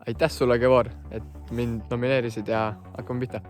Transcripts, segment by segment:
aitäh sulle, Kevor, et mind nomineerisid ja hakkame pihta.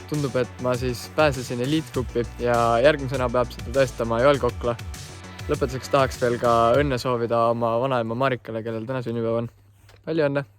Tundub, et ma siis pääsesin eliitgruppi ja järgmisena peab seda tõestama Joel Kokla. Lõpetuseks tahaks veel ka õnne soovida oma vanaema Marikale, kellel täna sünnipäev on. Palju õnne!